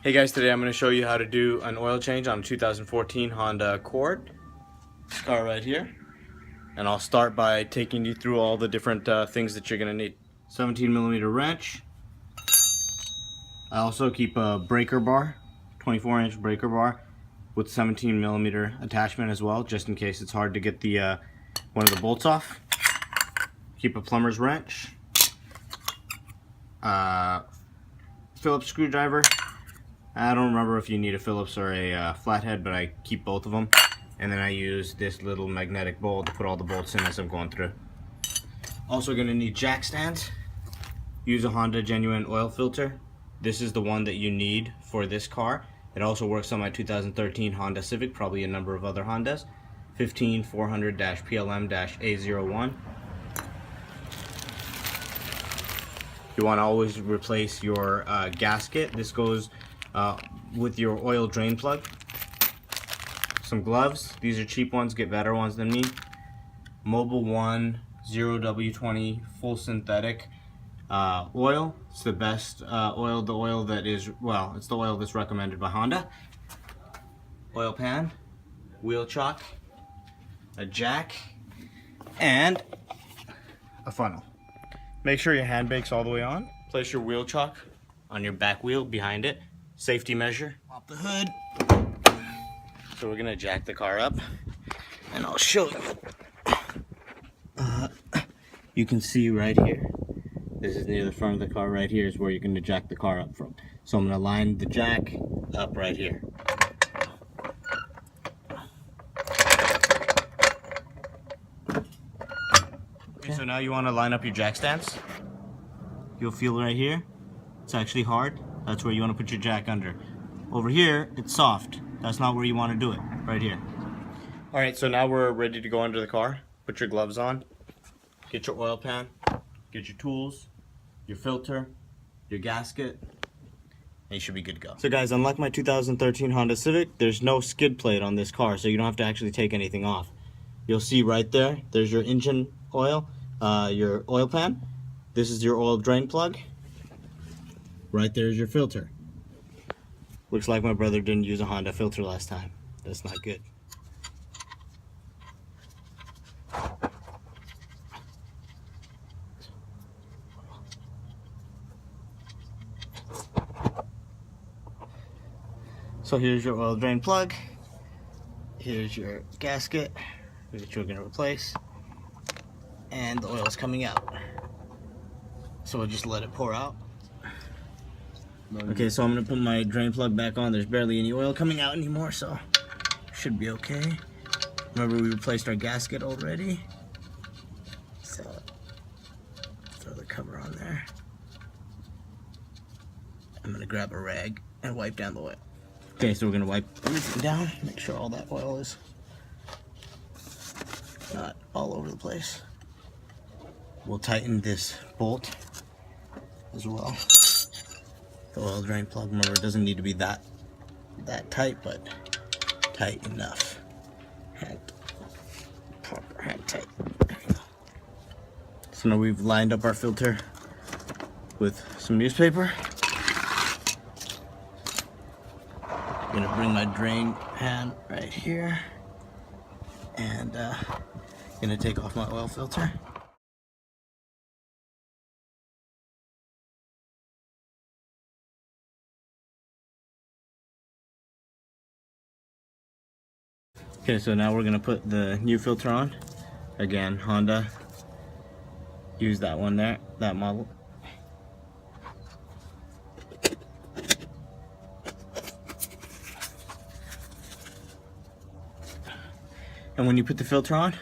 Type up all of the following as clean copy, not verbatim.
Hey guys, today I'm going to show you how to do an oil change on a 2014 Honda Accord. This car right here. And I'll start by taking you through all the different things that you're going to need. 17mm wrench. I also keep a breaker bar, 24-inch breaker bar with 17mm attachment as well, just in case it's hard to get the one of the bolts off. Keep a plumber's wrench. Phillips screwdriver. I don't remember if you need a Phillips or a flathead, but I keep both of them. And then I use this little magnetic bowl to put all the bolts in as I'm going through. Also going to need jack stands. Use a Honda genuine oil filter. This is the one that you need for this car. It also works on my 2013 Honda Civic, probably a number of other Hondas. 15400-PLM-A01. You want to always replace your gasket. This goes with your oil drain plug. Some gloves. These are cheap ones. Get better ones than me. Mobil 1 0W20 full synthetic oil. It's the best oil. The oil that is, well, it's the oil that's recommended by Honda. Oil pan, wheel chock, a jack, and a funnel. Make sure your hand brake's all the way on. Place your wheel chock on your back wheel behind it. Safety measure. Pop the hood. So we're gonna jack the car up, and I'll show you. You can see right here. This is near the front of the car. Right here is where you're gonna jack the car up from. So I'm gonna line the jack up right here. Okay, so now you want to line up your jack stands. You'll feel right here. It's actually hard. That's where you want to put your jack under. Over here, it's soft. That's not where you want to do it. Right here. Alright, so now we're ready to go under the car. Put your gloves on. Get your oil pan. Get your tools. Your filter. Your gasket. And you should be good to go. So guys, unlike my 2013 Honda Civic, there's no skid plate on this car, so you don't have to actually take anything off. You'll see right there, there's your engine oil, your oil pan. This is your oil drain plug. Right there is your filter. Looks like my brother didn't use a Honda filter last time. That's not good. So here's your oil drain plug. Here's your gasket that you're going to replace. And the oil is coming out. So we'll just let it pour out. Okay, so I'm going to put my drain plug back on. There's barely any oil coming out anymore, so should be okay. Remember, we replaced our gasket already. So throw the cover on there. I'm going to grab a rag and wipe down the oil. Okay, so we're going to wipe everything down. Make sure all that oil is not all over the place. We'll tighten this bolt as well. The oil drain plug, remember, it doesn't need to be that tight, but tight enough. Proper hand tight. So now we've lined up our filter with some newspaper. I'm gonna bring my drain pan right here, and gonna take off my oil filter. Okay, so now we're gonna put the new filter on. Again, Honda. Use that one there, that model. And when you put the filter on,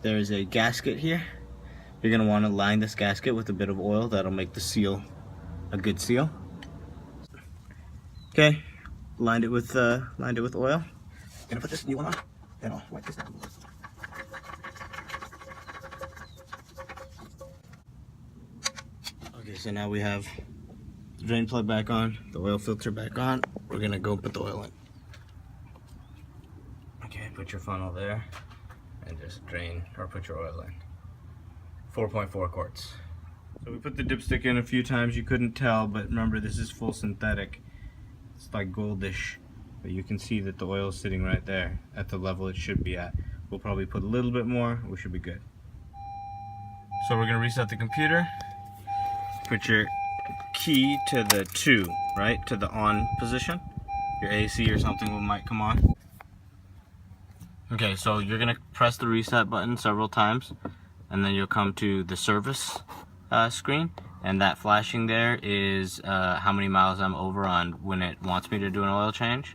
there's a gasket here. You're gonna want to line this gasket with a bit of oil. That'll make the seal a good seal. Okay, lined it with oil. Gonna put this new one on, then I'll wipe this down. Okay, so now we have the drain plug back on, the oil filter back on. We're gonna go put the oil in. Okay, put your funnel there and just drain or put your oil in. 4.4 quarts. So we put the dipstick in a few times. You couldn't tell, but remember, this is full synthetic. It's like goldish, but you can see that the oil is sitting right there at the level it should be at. We'll probably put a little bit more, we should be good. So we're gonna reset the computer. Put your key to the 2, right? To the on position. Your AC or something might come on. Okay, so you're gonna press the reset button several times, and then you'll come to the service screen, and that flashing there is how many miles I'm over on when it wants me to do an oil change.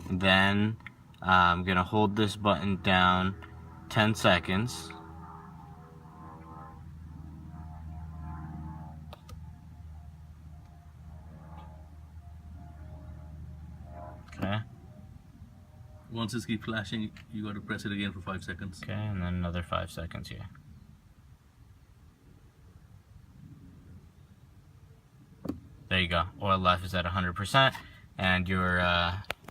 Then I'm gonna hold this button down 10 seconds. Okay. Once it keeps flashing, you got to press it again for 5 seconds. Okay, and then another 5 seconds here. There you go. Oil life is at 100%, and your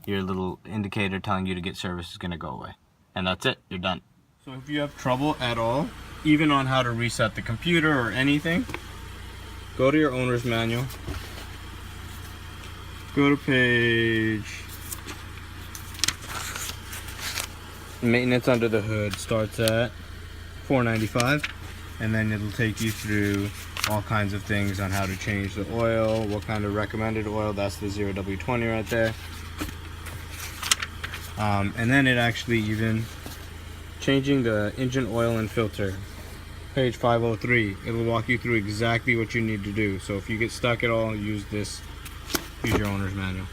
little indicator telling you to get service is gonna go away. And that's it. You're done. So if you have trouble at all, even on how to reset the computer or anything, go to your owner's manual. Go to page maintenance under the hood. Starts at $4.95, and then it'll take you through all kinds of things on how to change the oil, what kind of recommended oil. That's the 0W20 right there. And then it actually even changing the engine oil and filter. Page 503. It'll walk you through exactly what you need to do. So if you get stuck at all, use your owner's manual.